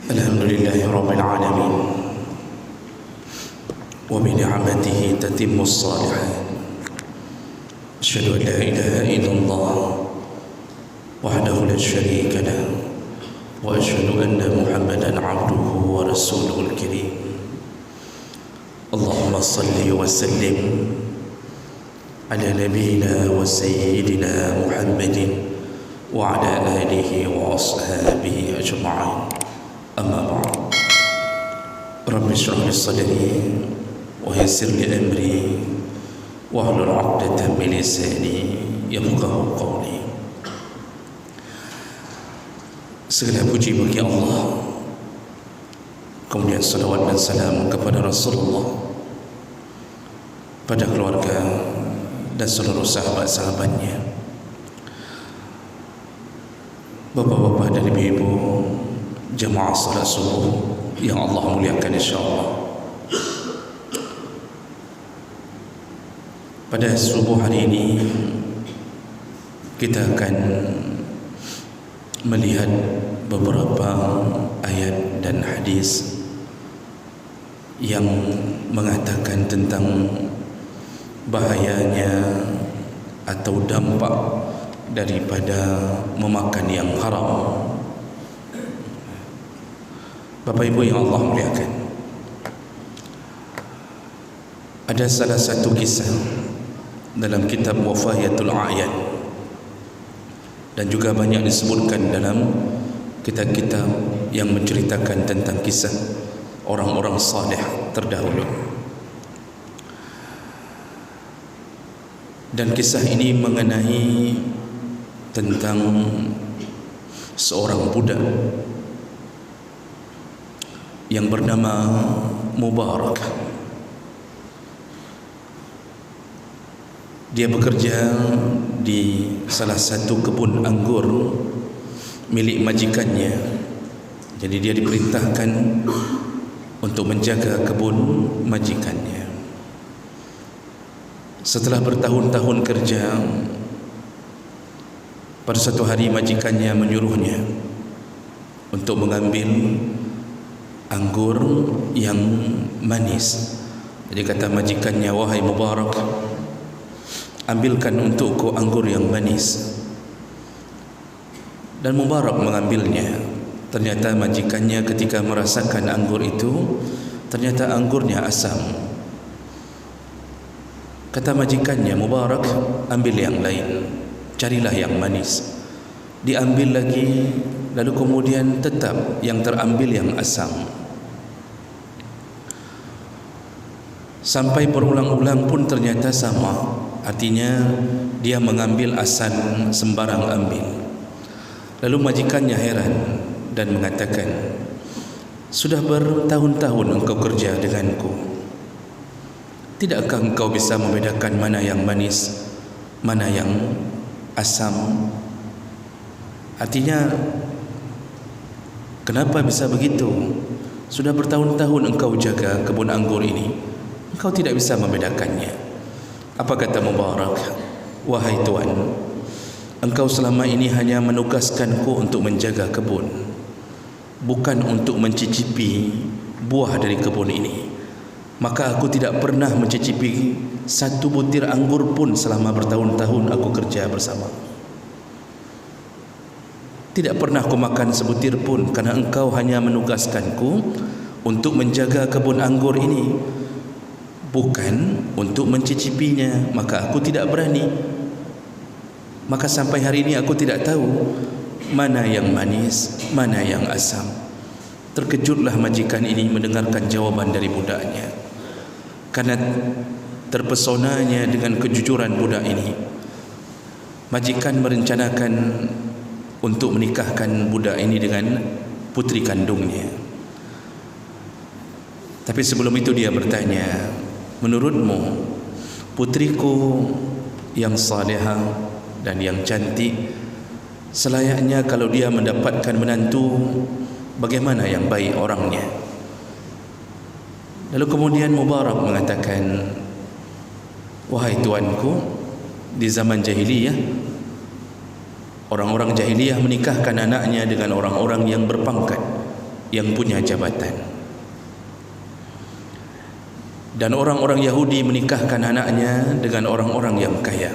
Alhamdulillahi Rabbil Alamin wa bi ni'matihi tatimmu s-salihat. Asyhadu an la ilaha illallah wahdahu la syarika lah wa asyhadu anna Muhammadan abduhu wa rasuluhul karim. Allahumma salli wa sallim ala nabiyyina wa sayyidina Muhammadin wa ala alihi wa ashabihi ajma'in. Amma ba'd. Rabbi shrah li sadri wa yassir li amri wahlul 'uqdatam min lisani yafqahu qawli. Segala puji bagi Allah, kemudian salawat dan salam kepada Rasulullah, pada keluarga dan seluruh sahabat-sahabatnya. Bapak-bapak dan ibu-ibu jemaah salat subuh yang Allah muliakan insyaAllah. Pada subuh hari ini kita akan melihat beberapa ayat dan hadis yang mengatakan tentang bahayanya atau dampak daripada memakan yang haram. Bapak Ibu yang Allah muliakan, ada salah satu kisah dalam kitab Wafayatul A'yan dan juga banyak disebutkan dalam kitab-kitab yang menceritakan tentang kisah orang-orang saleh terdahulu. Dan kisah ini mengenai tentang seorang budak yang bernama Mubarak. Dia bekerja di salah satu kebun anggur milik majikannya. Jadi dia diperintahkan untuk menjaga kebun majikannya. Setelah bertahun-tahun kerja, pada satu hari majikannya menyuruhnya untuk mengambil anggur yang manis. Jadi kata majikannya, "Wahai Mubarak, ambilkan untukku anggur yang manis." Dan Mubarak mengambilnya. Ternyata majikannya ketika merasakan anggur itu, ternyata anggurnya asam. Kata majikannya, "Mubarak, ambil yang lain, carilah yang manis." Diambil lagi, lalu kemudian tetap yang terambil yang asam. Sampai berulang-ulang pun ternyata sama. Artinya dia mengambil asam sembarang ambil. Lalu majikannya heran dan mengatakan, "Sudah bertahun-tahun engkau kerja denganku. Tidakkah engkau bisa membedakan mana yang manis, mana yang asam?" Artinya, kenapa bisa begitu? Sudah bertahun-tahun engkau jaga kebun anggur ini, engkau tidak bisa membedakannya. Apa kata Mubarak? "Wahai Tuan, engkau selama ini hanya menugaskanku untuk menjaga kebun, bukan untuk mencicipi buah dari kebun ini. Maka aku tidak pernah mencicipi satu butir anggur pun selama bertahun-tahun aku kerja bersama. Tidak pernah aku makan sebutir pun karena engkau hanya menugaskanku untuk menjaga kebun anggur ini, bukan untuk mencicipinya. Maka aku tidak berani. Maka sampai hari ini aku tidak tahu mana yang manis, mana yang asam." Terkejutlah majikan ini mendengarkan jawaban dari budaknya. Karena terpesonanya dengan kejujuran budak ini, majikan merencanakan untuk menikahkan budak ini dengan putri kandungnya. Tapi sebelum itu dia bertanya, "Menurutmu putriku yang salihah dan yang cantik, selayaknya kalau dia mendapatkan menantu, bagaimana yang baik orangnya?" Lalu kemudian Mubarak mengatakan, "Wahai tuanku, di zaman jahiliyah, orang-orang jahiliyah menikahkan anaknya dengan orang-orang yang berpangkat, yang punya jabatan. Dan orang-orang Yahudi menikahkan anaknya dengan orang-orang yang kaya.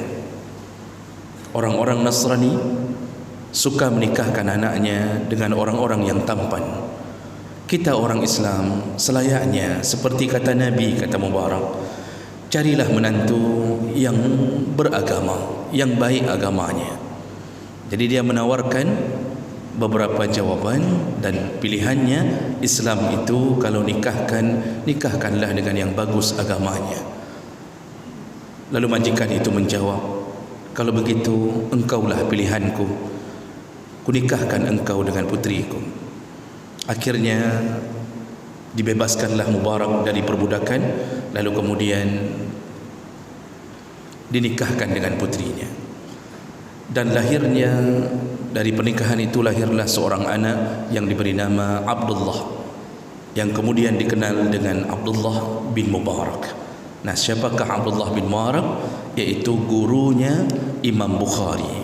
Orang-orang Nasrani suka menikahkan anaknya dengan orang-orang yang tampan. Kita orang Islam selayaknya seperti kata Nabi, kata Mubarak, carilah menantu yang beragama, yang baik agamanya. Jadi dia menawarkan beberapa jawaban dan pilihannya. Islam itu kalau nikahkanlah dengan yang bagus agamanya. Lalu majikan itu menjawab, kalau begitu engkaulah pilihanku, kunikahkan engkau dengan putriku. Akhirnya dibebaskanlah Mubarak dari perbudakan, lalu kemudian dinikahkan dengan putrinya. Dan lahirnya dari pernikahan itu lahirlah seorang anak yang diberi nama Abdullah, yang kemudian dikenal dengan Abdullah bin Mubarak. Nah, siapakah Abdullah bin Mubarak? Yaitu gurunya Imam Bukhari,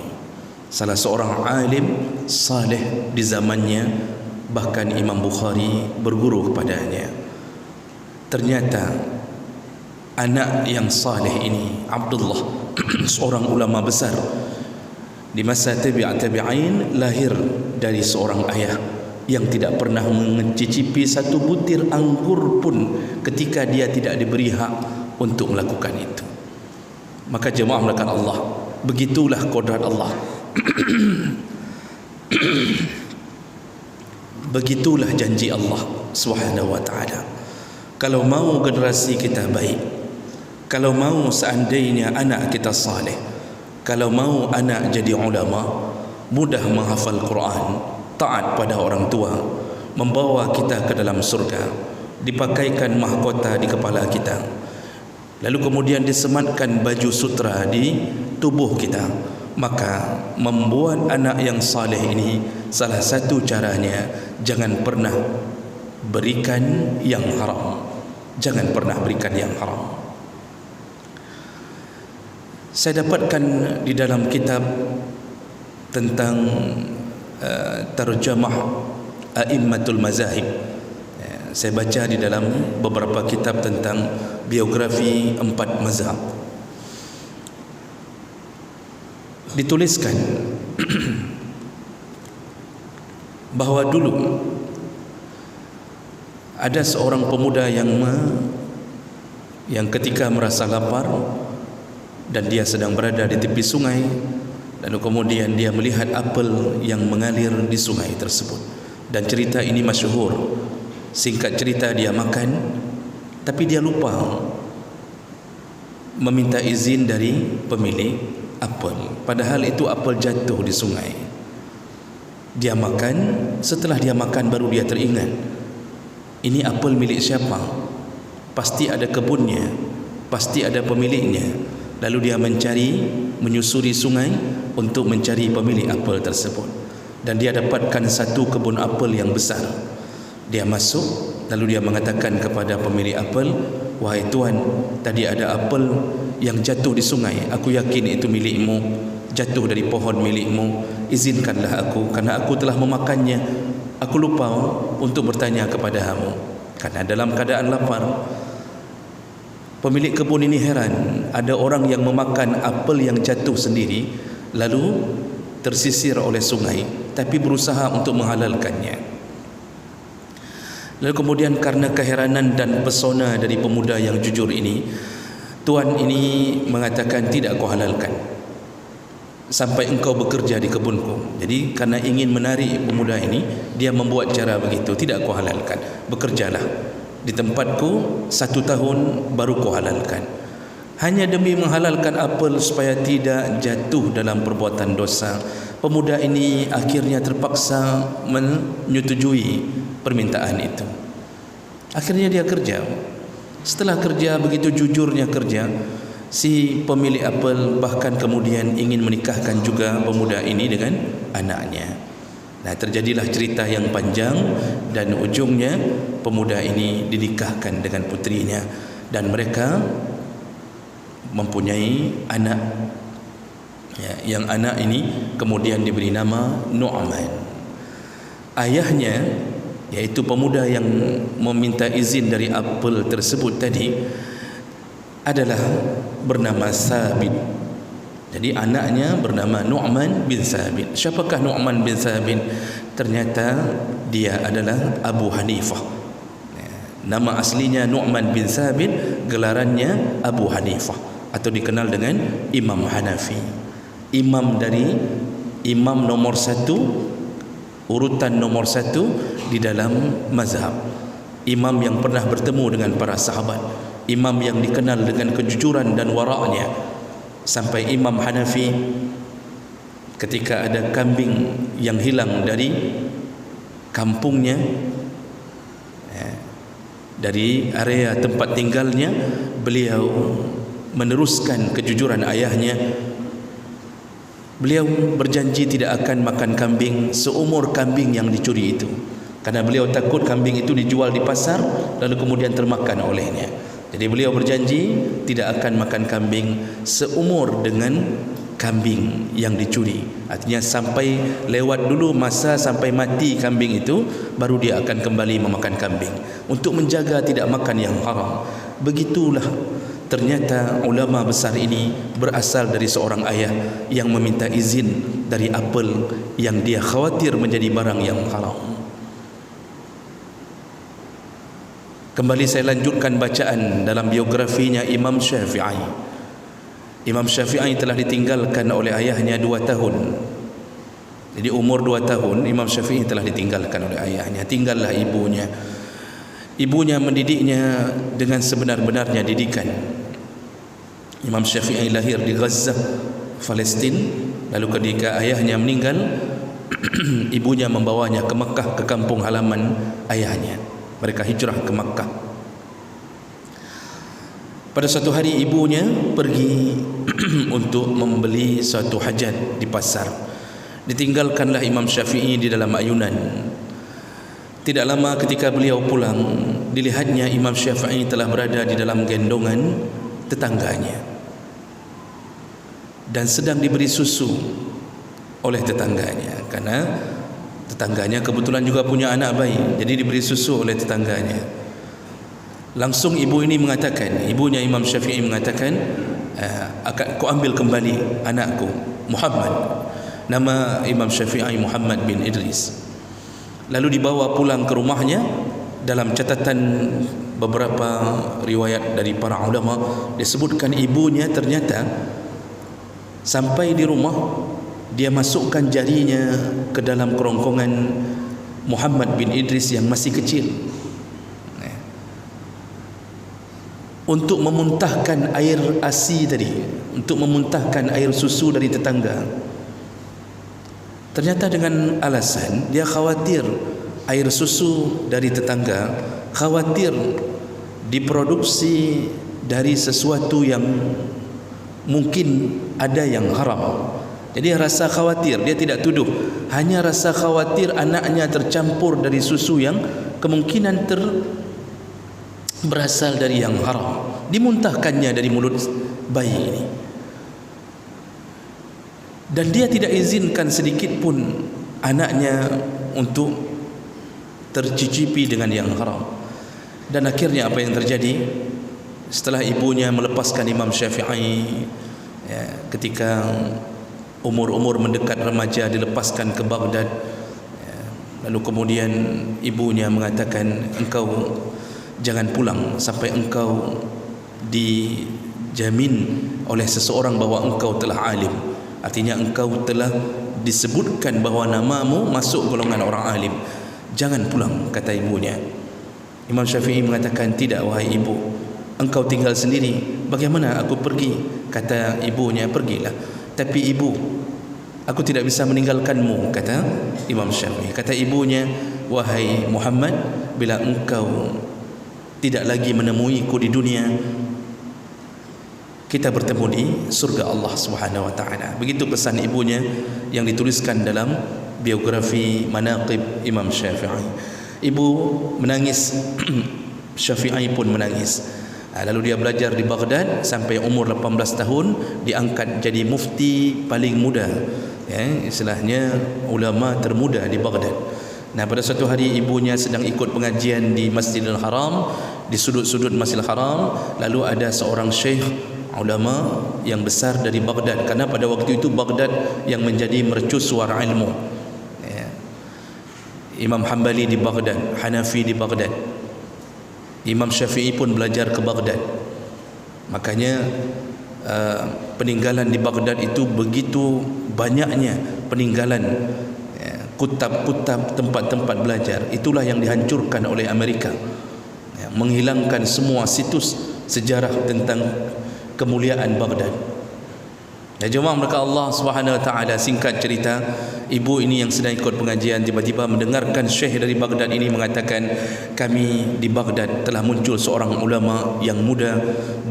salah seorang alim saleh di zamannya. Bahkan Imam Bukhari berguru kepadanya. Ternyata anak yang saleh ini, Abdullah, seorang ulama besar di masa tabi'in, lahir dari seorang ayah yang tidak pernah mencicipi satu butir anggur pun ketika dia tidak diberi hak untuk melakukan itu. Maka jemaah melakukan Allah, begitulah kodrat Allah. Begitulah janji Allah Subhanahu wa ta'ala. Kalau mau generasi kita baik, kalau mau seandainya anak kita saleh, kalau mau anak jadi ulama, mudah menghafal Quran, taat pada orang tua, membawa kita ke dalam surga, dipakaikan mahkota di kepala kita, lalu kemudian disematkan baju sutra di tubuh kita, maka membuat anak yang saleh ini salah satu caranya, jangan pernah berikan yang haram. Jangan pernah berikan yang haram. Saya dapatkan di dalam kitab tentang tarjamah a'immatul mazahib. Saya baca di dalam beberapa kitab tentang biografi 4 mazhab. Dituliskan bahawa dulu ada seorang pemuda yang ketika merasa lapar dan dia sedang berada di tepi sungai, lalu kemudian dia melihat apel yang mengalir di sungai tersebut. Dan cerita ini masyhur. Singkat cerita, dia makan, tapi dia lupa meminta izin dari pemilik apel, padahal itu apel jatuh di sungai. Dia makan, setelah dia makan baru dia teringat, ini apel milik siapa? Pasti ada kebunnya, pasti ada pemiliknya. Lalu dia menyusuri sungai untuk mencari pemilik apel tersebut. Dan dia dapatkan satu kebun apel yang besar. Dia masuk, lalu dia mengatakan kepada pemilik apel, wahai tuan, tadi ada apel yang jatuh di sungai, aku yakin itu milikmu, jatuh dari pohon milikmu, izinkanlah aku, karena aku telah memakannya. Aku lupa untuk bertanya kepadamu, karena dalam keadaan lapar. Pemilik kebun ini heran, ada orang yang memakan apel yang jatuh sendiri lalu tersisir oleh sungai, tapi berusaha untuk menghalalkannya. Lalu kemudian karena keheranan dan pesona dari pemuda yang jujur ini, tuan ini mengatakan, tidak kau halalkan sampai engkau bekerja di kebunku. Jadi karena ingin menarik pemuda ini, dia membuat cara begitu, tidak kau halalkan, bekerjalah di tempatku 1 tahun baru kau halalkan. Hanya demi menghalalkan apel supaya tidak jatuh dalam perbuatan dosa, pemuda ini akhirnya terpaksa menyetujui permintaan itu. Akhirnya dia kerja. Setelah kerja, begitu jujurnya kerja, si pemilik apel bahkan kemudian ingin menikahkan juga pemuda ini dengan anaknya. Nah, terjadilah cerita yang panjang dan ujungnya pemuda ini dinikahkan dengan putrinya dan mereka mempunyai anak, ya, yang anak ini kemudian diberi nama Nu'man. Ayahnya iaitu pemuda yang meminta izin dari apel tersebut tadi adalah bernama Sabit. Jadi anaknya bernama Nu'man bin Sabit. Siapakah Nu'man bin Sabit? Ternyata dia adalah Abu Hanifah. Nama aslinya Nu'man bin Sabit, gelarannya Abu Hanifah atau dikenal dengan Imam Hanafi. Imam nomor satu, urutan nomor satu di dalam mazhab. Imam yang pernah bertemu dengan para sahabat, imam yang dikenal dengan kejujuran dan waraknya. Sampai Imam Hanafi ketika ada kambing yang hilang dari kampungnya, dari area tempat tinggalnya, beliau meneruskan kejujuran ayahnya. Beliau berjanji tidak akan makan kambing seumur kambing yang dicuri itu, karena beliau takut kambing itu dijual di pasar lalu kemudian termakan olehnya. Jadi beliau berjanji tidak akan makan kambing seumur dengan kambing yang dicuri. Artinya sampai lewat dulu masa sampai mati kambing itu, baru dia akan kembali memakan kambing, untuk menjaga tidak makan yang haram. Begitulah ternyata ulama besar ini berasal dari seorang ayah yang meminta izin dari apel yang dia khawatir menjadi barang yang haram. Kembali saya lanjutkan bacaan dalam biografinya Imam Syafi'i. Imam Syafi'i telah ditinggalkan oleh ayahnya 2 tahun. Jadi umur 2 tahun Imam Syafi'i telah ditinggalkan oleh ayahnya. Tinggallah ibunya. Ibunya mendidiknya dengan sebenar-benarnya didikan. Imam Syafi'i lahir di Gaza, Palestin. Lalu ketika ayahnya meninggal, ibunya membawanya ke Mekah, ke kampung halaman ayahnya. Mereka hijrah ke Makkah. Pada suatu hari ibunya pergi untuk membeli suatu hajat di pasar. Ditinggalkanlah Imam Syafi'i di dalam ayunan. Tidak lama ketika beliau pulang, dilihatnya Imam Syafi'i telah berada di dalam gendongan tetangganya dan sedang diberi susu oleh tetangganya, karena tetangganya kebetulan juga punya anak bayi, jadi diberi susu oleh tetangganya. Langsung ibu ini mengatakan, ibunya Imam Syafi'i mengatakan, akan kau ambil kembali anakku Muhammad. Nama Imam Syafi'i Muhammad bin Idris. Lalu dibawa pulang ke rumahnya. Dalam catatan beberapa riwayat dari para ulama disebutkan ibunya ternyata sampai di rumah dia masukkan jarinya ke dalam kerongkongan Muhammad bin Idris yang masih kecil untuk memuntahkan air ASI tadi, untuk memuntahkan air susu dari tetangga. Ternyata dengan alasan dia khawatir air susu dari tetangga, khawatir diproduksi dari sesuatu yang mungkin ada yang haram. Jadi rasa khawatir, dia tidak tuduh, hanya rasa khawatir anaknya tercampur dari susu yang kemungkinan berasal dari yang haram, dimuntahkannya dari mulut bayi ini. Dan dia tidak izinkan sedikit pun anaknya untuk tercicipi dengan yang haram. Dan akhirnya apa yang terjadi? Setelah ibunya melepaskan Imam Syafi'i, ketika umur-umur mendekat remaja, dilepaskan ke Baghdad, lalu kemudian ibunya mengatakan, engkau jangan pulang sampai engkau dijamin oleh seseorang bahwa engkau telah alim. Artinya engkau telah disebutkan bahwa namamu masuk golongan orang alim. Jangan pulang, kata ibunya. Imam Syafi'i mengatakan, tidak wahai ibu, engkau tinggal sendiri, bagaimana aku pergi? Kata ibunya, pergilah. Tapi ibu, aku tidak bisa meninggalkanmu, kata Imam Syafi'i. Kata ibunya, wahai Muhammad, bila engkau tidak lagi menemuiku di dunia, kita bertemu di surga Allah Subhanahu wa taala. Begitu pesan ibunya yang dituliskan dalam biografi Manaqib Imam Syafi'i. Ibu menangis, Syafi'i pun menangis. Lalu dia belajar di Baghdad sampai umur 18 tahun, diangkat jadi mufti paling muda, istilahnya ulama termuda di Baghdad. Nah, pada suatu hari ibunya sedang ikut pengajian di Masjidil Haram, di sudut-sudut Masjidil Haram, lalu ada seorang syekh ulama yang besar dari Baghdad, karena pada waktu itu Baghdad yang menjadi mercusuar ilmu. Ya. Imam Hanbali di Baghdad, Hanafi di Baghdad, Imam Syafi'i pun belajar ke Baghdad. Makanya peninggalan di Baghdad itu begitu banyaknya peninggalan kutab-kutab, tempat-tempat belajar. Itulah yang dihancurkan oleh Amerika, menghilangkan semua situs sejarah tentang kemuliaan Baghdad. Ya jemaah mereka Allah Subhanahu wa taala, singkat cerita, ibu ini yang sedang ikut pengajian tiba-tiba mendengarkan syekh dari Baghdad ini mengatakan, kami di Baghdad telah muncul seorang ulama yang muda,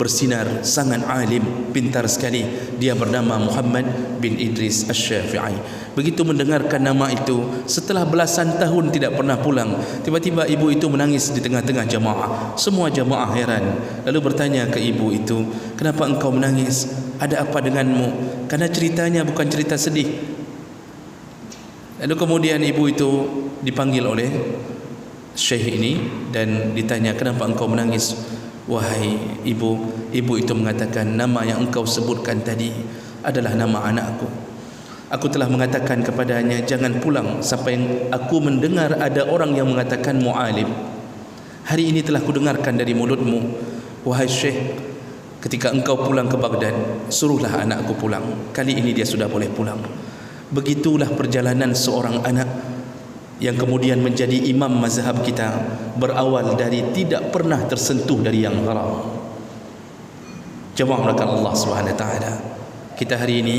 bersinar, sangat alim, pintar sekali. Dia bernama Muhammad bin Idris Asy-Syafi'i. Begitu mendengarkan nama itu, setelah belasan tahun tidak pernah pulang, tiba-tiba ibu itu menangis di tengah-tengah jamaah. Semua jamaah heran, lalu bertanya ke ibu itu, kenapa engkau menangis? Ada apa denganmu? Karena ceritanya bukan cerita sedih. Lalu kemudian ibu itu dipanggil oleh syekh ini dan ditanya, kenapa engkau menangis? Wahai ibu, ibu itu mengatakan, nama yang engkau sebutkan tadi adalah nama anakku. Aku telah mengatakan kepadanya, jangan pulang sampai aku mendengar ada orang yang mengatakan mu'alim. Hari ini telah kudengarkan dari mulutmu. Wahai syekh, ketika engkau pulang ke Baghdad, suruhlah anakku pulang. Kali ini dia sudah boleh pulang. Begitulah perjalanan seorang anak yang kemudian menjadi imam mazhab kita, berawal dari tidak pernah tersentuh dari yang haram. Jemaah melakukan Allah Subhanahu wa taala. Kita hari ini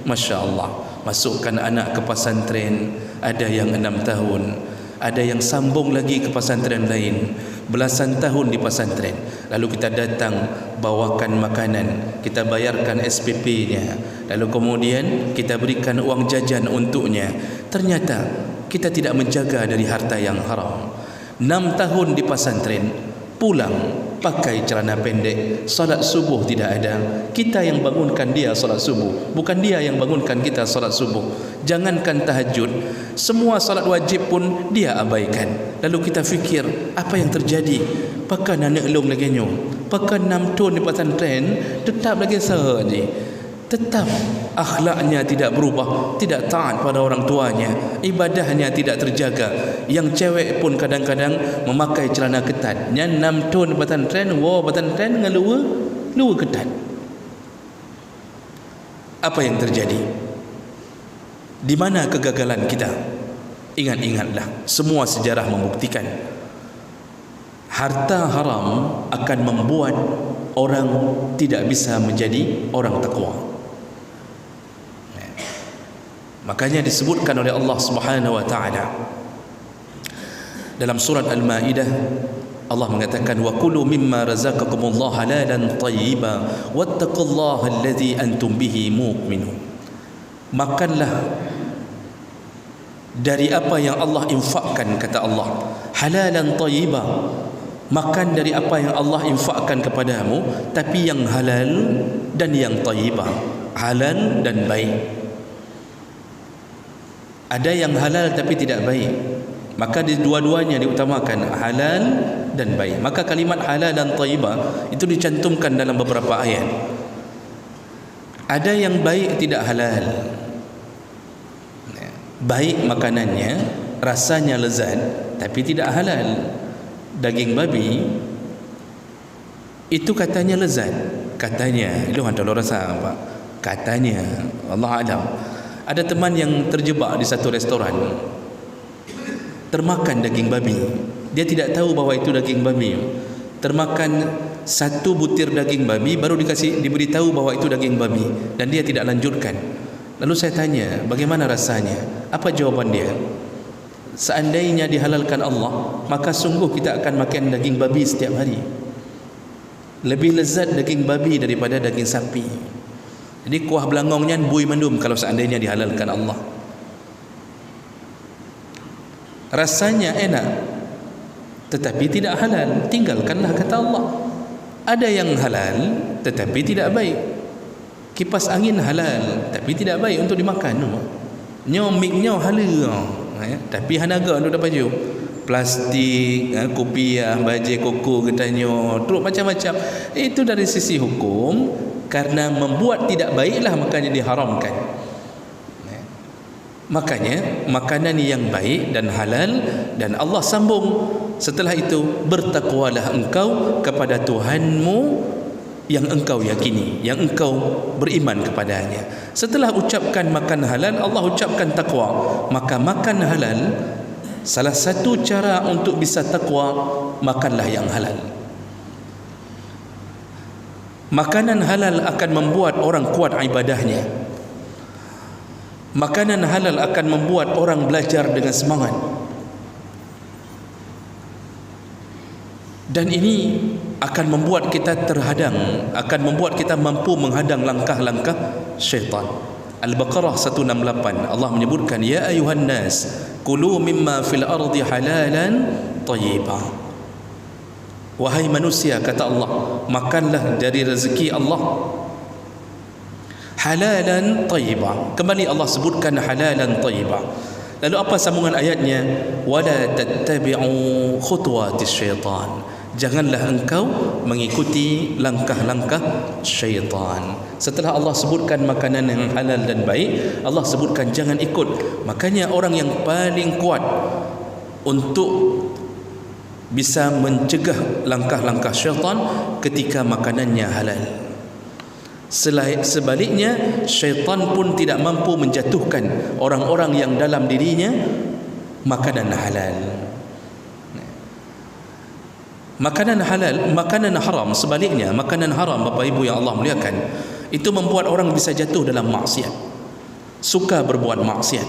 Masya Allah masukkan anak ke pesantren, ada yang 6 tahun, ada yang sambung lagi ke pesantren lain, belasan tahun di pesantren. Lalu kita datang bawakan makanan, kita bayarkan SPP-nya, lalu kemudian kita berikan uang jajan untuknya. Ternyata kita tidak menjaga dari harta yang haram. 6 tahun di pesantren, pulang pakai celana pendek, salat subuh tidak ada. Kita yang bangunkan dia salat subuh, bukan dia yang bangunkan kita salat subuh. Jangankan tahajud, semua salat wajib pun dia abaikan. Lalu kita fikir, apa yang terjadi? Pakai anak elong lagi nyo, pakai 6 tahun di pesantren, tetap lagi sahaja, tetap akhlaknya tidak berubah, tidak taat pada orang tuanya, ibadahnya tidak terjaga. Yang cewek pun kadang-kadang memakai celana ketat. Nya 6 tahun pesantren, pesantren dengan luar ketat. Apa yang terjadi? Di mana kegagalan kita? Ingat-ingatlah, semua sejarah membuktikan harta haram akan membuat orang tidak bisa menjadi orang takwa. Makanya disebutkan oleh Allah Subhanahu wa taala dalam surat Al-Maidah, Allah mengatakan, wa kulu mimma razaqakumullah halalan thayyiban wattaqullaha alladzi antum bihi mu'minun. Makanlah dari apa yang Allah infakkan, kata Allah, halalan thayyiban, makan dari apa yang Allah infakkan kepadamu, tapi yang halal dan yang thayyibah, halal dan baik. Ada yang halal tapi tidak baik, maka dua-duanya diutamakan, halal dan baik. Maka kalimat halal dan thayyibah itu dicantumkan dalam beberapa ayat. Ada yang baik tidak halal, baik makanannya, rasanya lezat tapi tidak halal. Daging babi itu katanya lezat, katanya, lu ada rasa apa? Katanya, Allah alam. Ada teman yang terjebak di satu restoran, termakan daging babi. Dia tidak tahu bahwa itu daging babi. Termakan satu butir daging babi, baru diberitahu bahwa itu daging babi, dan dia tidak lanjutkan. Lalu saya tanya, bagaimana rasanya? Apa jawaban dia? Seandainya dihalalkan Allah, maka sungguh kita akan makan daging babi setiap hari. Lebih lezat daging babi daripada daging sapi. Jadi kuah belangongnya bui mandum kalau seandainya dihalalkan Allah. Rasanya enak tetapi tidak halal, tinggalkanlah, kata Allah. Ada yang halal tetapi tidak baik. Kipas angin halal tapi tidak baik untuk dimakan. Nyo mik nyo halal. Tapi hanaga duk dapat baju plastik, kopiah, baju koko getanyo, terus macam-macam. Itu dari sisi hukum, karena membuat tidak baiklah makanya diharamkan. Makanya makanan yang baik dan halal, dan Allah sambung setelah itu, bertakwalah engkau kepada Tuhanmu yang engkau yakini, yang engkau beriman kepadanya. Setelah ucapkan makan halal, Allah ucapkan takwa. Maka makan halal, salah satu cara untuk bisa takwa, makanlah yang halal. Makanan halal akan membuat orang kuat ibadahnya. Makanan halal akan membuat orang belajar dengan semangat. Dan ini akan membuat kita terhadang, akan membuat kita mampu menghadang langkah-langkah syaitan. Al-Baqarah 168, Allah menyebutkan, ya ayuhan nas kulu mimma fil ardi halalan tayyiba. Wahai manusia, kata Allah, makanlah dari rezeki Allah halalan tayyiba. Kembali Allah sebutkan halalan tayyiba. Lalu apa sambungan ayatnya? Wala tattabi'u khutuwatis syaitan. Janganlah engkau mengikuti langkah-langkah syaitan. Setelah Allah sebutkan makanan yang halal dan baik, Allah sebutkan jangan ikut. Makanya orang yang paling kuat untuk bisa mencegah langkah-langkah syaitan ketika makanannya halal. Sebaliknya, syaitan pun tidak mampu menjatuhkan orang-orang yang dalam dirinya makanan halal. Makanan halal, makanan haram sebaliknya, makanan haram, Bapak Ibu yang Allah muliakan, itu membuat orang bisa jatuh dalam maksiat, suka berbuat maksiat,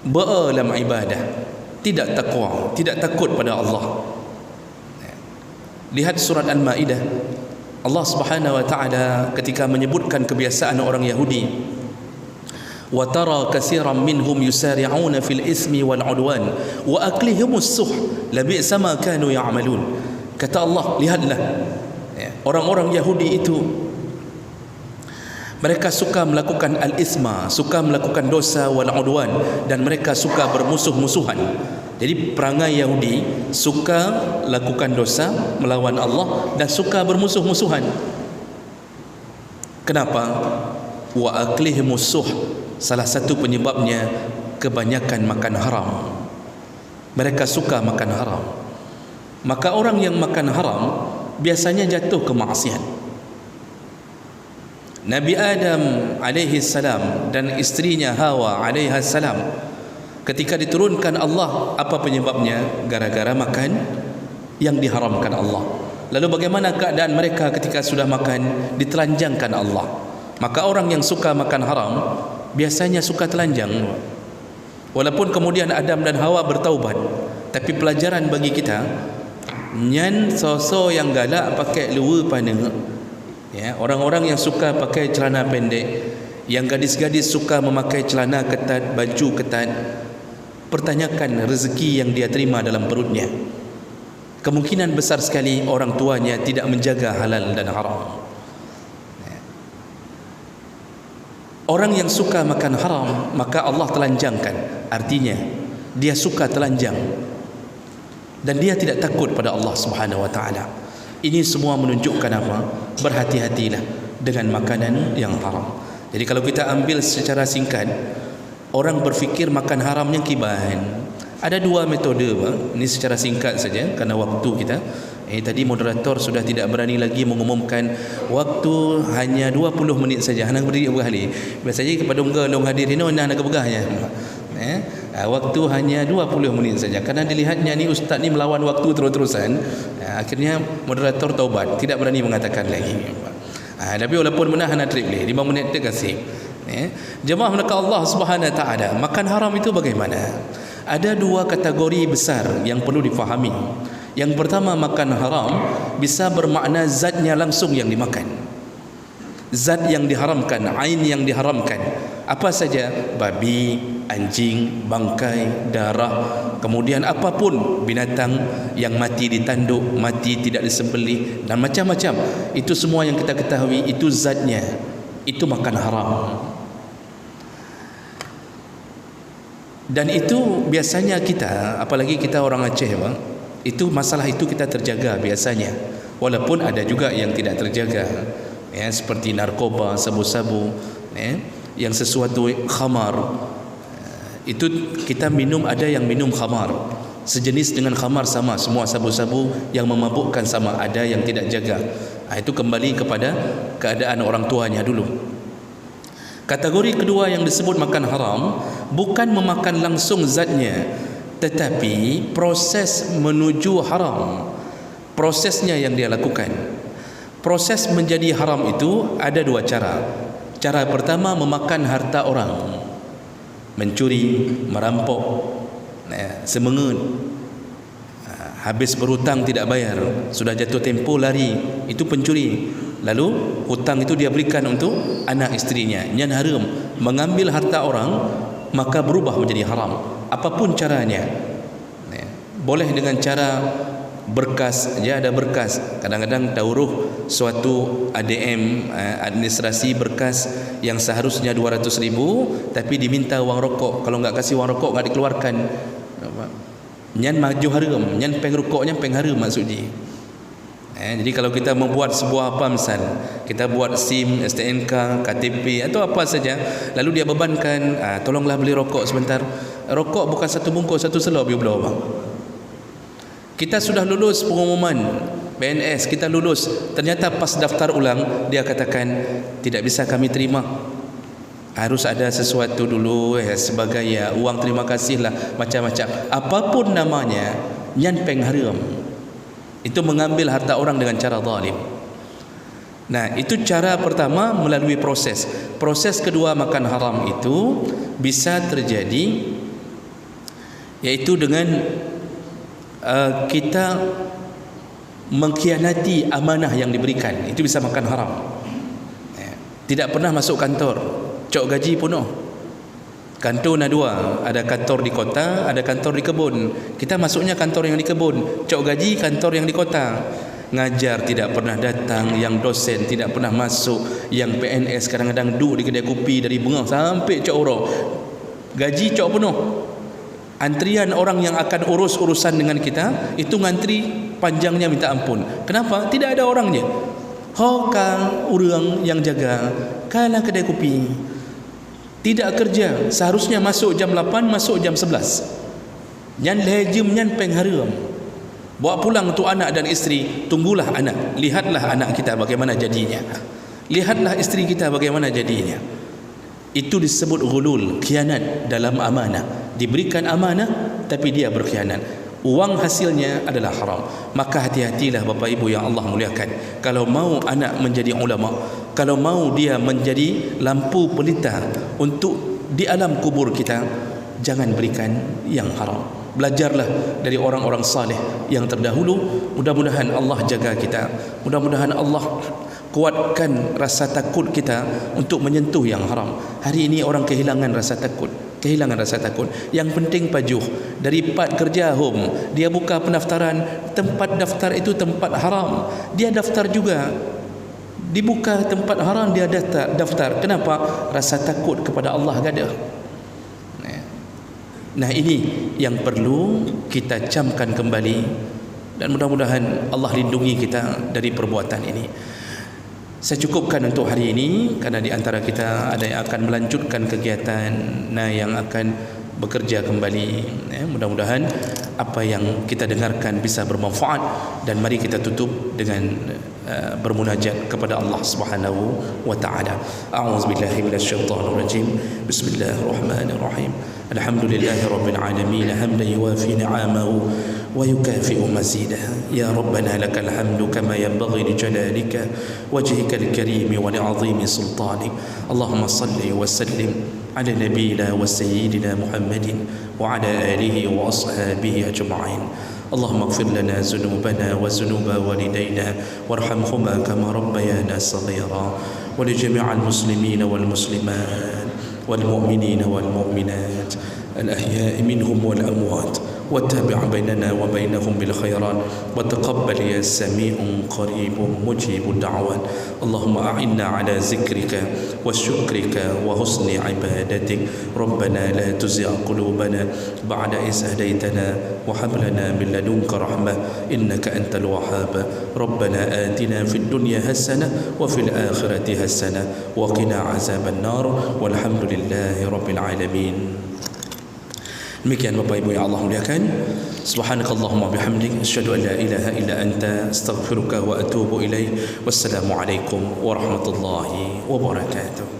dalam ibadah, tidak takwa, tidak takut pada Allah. Lihat surat Al-Maidah, Allah Subhanahu wa taala ketika menyebutkan kebiasaan orang Yahudi, wa tara katsiran minhum yusari'una fil ismi wal 'udwan wa aklihimus suh labi'sa ma kanu ya'malun. Kata Allah, lihatlah orang-orang Yahudi itu, mereka suka melakukan al-isma, suka melakukan dosa, wal 'udwan, dan mereka suka bermusuh-musuhan. Jadi perangai Yahudi suka lakukan dosa melawan Allah dan suka bermusuh-musuhan. Kenapa? Wa aklihimus suh, salah satu penyebabnya kebanyakan makan haram. Mereka suka makan haram. Maka orang yang makan haram biasanya jatuh ke maksiat. Nabi Adam alaihi salam dan istrinya Hawa alaihi salam, ketika diturunkan Allah, apa penyebabnya? Gara-gara makan yang diharamkan Allah. Lalu bagaimana keadaan mereka ketika sudah makan? Ditelanjangkan Allah. Maka orang yang suka makan haram biasanya suka telanjang. Walaupun kemudian Adam dan Hawa bertaubat, tapi pelajaran bagi kita, nyan so yang galak pakai luar pana, ya, orang-orang yang suka pakai celana pendek, yang gadis-gadis suka memakai celana ketat, baju ketat, pertanyakan rezeki yang dia terima dalam perutnya. Kemungkinan besar sekali orang tuanya tidak menjaga halal dan haram. Orang yang suka makan haram, maka Allah telanjangkan. Artinya dia suka telanjang dan dia tidak takut pada Allah Subhanahu wa taala. Ini semua menunjukkan apa? Berhati-hatilah dengan makanan yang haram. Jadi kalau kita ambil secara singkat, orang berfikir makan haram yang kiban. Ada dua metode, Pak. Ini secara singkat saja kerana waktu kita. Tadi moderator sudah tidak berani lagi mengumumkan waktu hanya 20 minit saja. Hang berdiri berkali. Biasanya kepada orang hadir ini nak begahnya. Waktu hanya 20 menit saja. Kerana dilihatnya ni ustaz ni melawan waktu terus-terusan. Akhirnya moderator taubat, tidak berani mengatakan lagi. Tapi walaupun menahan trip boleh 5 minit dia kasih. Jemaah mereka Allah Subhanahu wa taala, makan haram itu bagaimana? Ada dua kategori besar yang perlu difahami. Yang pertama, makan haram bisa bermakna zatnya langsung yang dimakan, zat yang diharamkan, ain yang diharamkan. Apa saja? Babi, anjing, bangkai, darah, kemudian apapun binatang yang mati ditanduk, mati tidak disembelih, dan macam-macam. Itu semua yang kita ketahui, itu zatnya, itu makan haram. Dan itu biasanya kita, apalagi kita orang Aceh bang, itu masalah itu kita terjaga biasanya, walaupun ada juga yang tidak terjaga, ya, seperti narkoba, sabu-sabu, ya, yang sesuatu khamar, itu kita minum, ada yang minum khamar sejenis dengan khamar sama, semua sabu-sabu yang memabukkan sama, ada yang tidak jaga. Itu kembali kepada keadaan orang tuanya dulu. Kategori kedua yang disebut makan haram, bukan memakan langsung zatnya, tetapi proses menuju haram, prosesnya yang dia lakukan. Proses menjadi haram itu ada dua cara. Cara pertama, memakan harta orang, mencuri, merampok, semengut, habis berhutang tidak bayar, sudah jatuh tempo lari, itu pencuri. Lalu hutang itu dia berikan untuk anak istrinya, yang haram. Mengambil harta orang maka berubah menjadi haram, apapun caranya. Boleh dengan cara berkas, dia ada berkas, kadang-kadang tauruh suatu ADM, administrasi berkas yang seharusnya 200.000 tapi diminta wang rokok, kalau enggak kasih wang rokok enggak dikeluarkan. Nyan maju haram, nyan peng rokoknya peng haram maksudnya. Jadi kalau kita membuat sebuah apa, misal kita buat SIM, STNK, KTP atau apa saja, lalu dia bebankan, tolonglah beli rokok sebentar. Rokok bukan satu bungkus, satu selop you belah bang. Kita sudah lulus pengumuman PNS, kita lulus, ternyata pas daftar ulang dia katakan tidak bisa kami terima, harus ada sesuatu dulu sebagai uang terima kasih lah, macam-macam, apapun namanya, nyan peng haram. Itu mengambil harta orang dengan cara zalim. Nah, itu cara pertama melalui proses. Proses kedua makan haram itu bisa terjadi yaitu dengan kita mengkhianati amanah yang diberikan. Itu bisa makan haram. Tidak pernah masuk kantor, cok gaji penuh. Kantor ada dua, ada kantor di kota, ada kantor di kebun. Kita masuknya kantor yang di kebun, cok gaji kantor yang di kota. Ngajar tidak pernah datang, yang dosen tidak pernah masuk, yang PNS kadang-kadang duduk di kedai kopi dari bunga sampai cok orang. Gaji cok penuh. Antrian orang yang akan urus urusan dengan kita itu ngantri panjangnya minta ampun. Kenapa? Tidak ada orangnya. Hokang orang yang jaga kalah kedai kopi. Tidak kerja, seharusnya masuk jam 8, masuk jam 11. Nyan lejem, nyan peng haram. Bawa pulang untuk anak dan isteri, tunggulah anak, lihatlah anak kita bagaimana jadinya, lihatlah isteri kita bagaimana jadinya. Itu disebut ghulul, khianat dalam amanah. Diberikan amanah tapi dia berkhianat, uang hasilnya adalah haram. Maka hati-hatilah Bapak Ibu yang Allah muliakan. Kalau mau anak menjadi ulama, kalau mau dia menjadi lampu pelita untuk di alam kubur kita, jangan berikan yang haram. Belajarlah dari orang-orang saleh yang terdahulu. Mudah-mudahan Allah jaga kita, mudah-mudahan Allah kuatkan rasa takut kita untuk menyentuh yang haram. Hari ini orang kehilangan rasa takut, kehilangan rasa takut. Yang penting pajuh dari part kerja home, dia buka pendaftaran, tempat daftar itu tempat haram, dia daftar juga. Dibuka tempat haram, dia daftar. Kenapa? Rasa takut kepada Allah ada. Nah, ini yang perlu kita camkan kembali, dan mudah-mudahan Allah lindungi kita dari perbuatan ini. Saya cukupkan untuk hari ini, karena di antara kita ada yang akan melanjutkan kegiatan, yang akan bekerja kembali. Mudah-mudahan apa yang kita dengarkan bisa bermanfaat, dan mari kita tutup dengan bermunajat kepada Allah Subhanahu wa taala. A'udzubillahi minasyaitonir rajim. Bismillahirrahmanirrahim. Alhamdulillahirabbil alamin hamdan yuwafi ni'amahu wa yukafi'u mazidah. Ya Rabbana lakal hamdu kama yanbaghi li jalalika wajhikal karim wa li'azimi sultanik. Allahumma salli wa sallim ala nabiyyina wa sayyidina Muhammadin wa ala alihi wa ashabihi ajma'in. اللهم اغفر لنا ذنوبنا وذنوب والدينا وارحمهما كما ربيانا صغيرا ولجميع المسلمين والمسلمات والمؤمنين والمؤمنات الأحياء منهم والأموات وتابع بيننا وبينهم بالخيرات وتقبل يا سميع قريب مجيب الدعوات. اللهم أعنا على ذكرك وشكرك وحسن عبادتك. ربنا لا تزغ قلوبنا بعد إذ هديتنا وهب لنا من لدنك رحمة إنك أنت الوهاب. ربنا آتنا في الدنيا حسنة وفي الآخرة حسنة وقنا عذاب النار والحمد لله رب العالمين. Demikian Bapak Ibu yang Allah muliakan. Subhanakallahumma bihamdik asyhadu an la ilaha illa anta astaghfiruka wa atubu ilaik. Wassalamu alaikum warahmatullahi wabarakatuh.